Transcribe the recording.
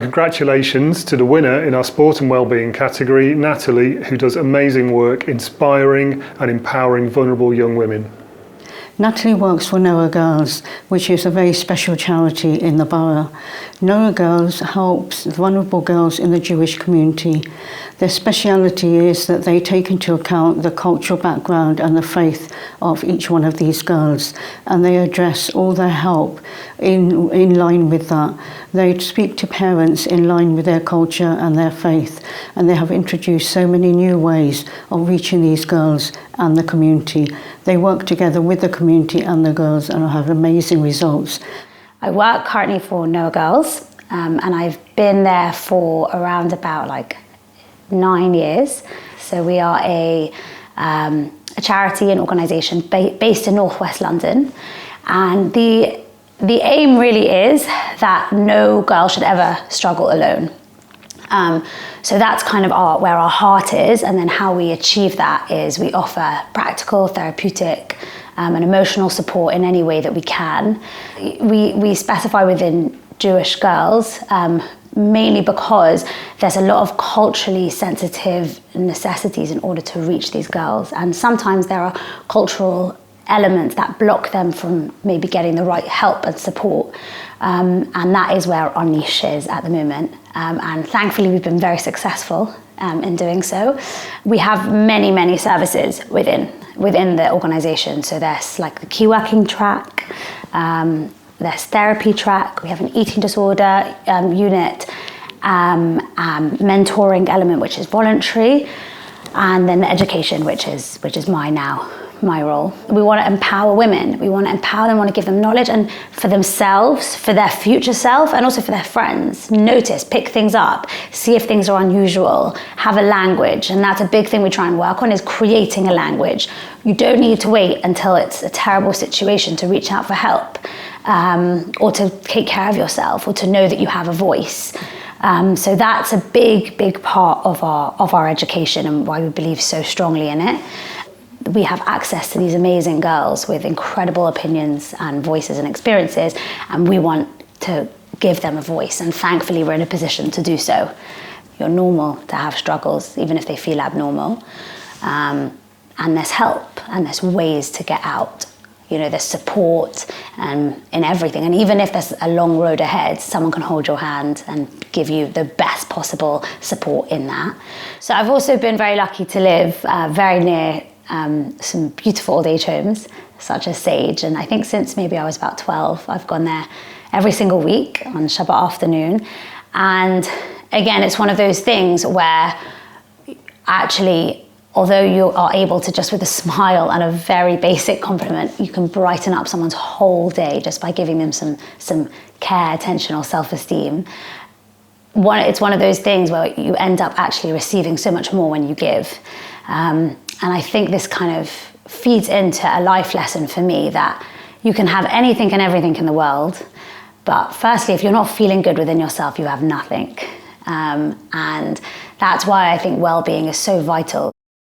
Congratulations to the winner in our sport and wellbeing category, Natalie, who does amazing work inspiring and empowering vulnerable young women. Natalie works for Noah Girls, which is a very special charity in the borough. Noah Girls helps vulnerable girls in the Jewish community. Their speciality is that they take into account the cultural background and the faith of each one of these girls, and they address all their help in line with that. They speak to parents in line with their culture and their faith, and they have introduced so many new ways of reaching these girls and the community. They work together with the community and the girls and have amazing results. I work currently for Noah Girls, and I've been there for around about 9 years. So we are a charity and organisation based in northwest London, and the aim really is that no girl should ever struggle alone. So that's kind of where our heart is, and then how we achieve that is we offer practical, therapeutic, and emotional support in any way that we can. We specify within Jewish girls mainly because there's a lot of culturally sensitive necessities in order to reach these girls, and sometimes there are cultural elements that block them from maybe getting the right help and support, and that is where our niche is at the moment, and thankfully we've been very successful in doing so. We have many services within the organisation. So there's the key working track, there's therapy track, we have an eating disorder unit, mentoring element which is voluntary, and then the education which is my role. We want to empower women. We want to empower them, want to give them knowledge, and for themselves, for their future self, and also for their friends. Notice, pick things up, see if things are unusual, have a language, and that's a big thing we try and work on, is creating a language. You don't need to wait until it's a terrible situation to reach out for help, or to take care of yourself, or to know that you have a voice. So that's a big part of our education, and why we believe so strongly in it. We have access to these amazing girls with incredible opinions and voices and experiences, and we want to give them a voice, and thankfully we're in a position to do so. You're normal to have struggles, even if they feel abnormal, and there's help and there's ways to get out. There's support in everything, and even if there's a long road ahead, someone can hold your hand and give you the best possible support in that. So I've also been very lucky to live very near some beautiful old age homes, such as Sage, and I think since maybe I was about 12, I've gone there every single week on Shabbat afternoon. And again, it's one of those things where actually, although you are able to, just with a smile and a very basic compliment, you can brighten up someone's whole day just by giving them some care, attention, or self-esteem. It's one of those things where you end up actually receiving so much more when you give. And I think this kind of feeds into a life lesson for me, that you can have anything and everything in the world, but firstly, if you're not feeling good within yourself, you have nothing. And that's why I think well-being is so vital.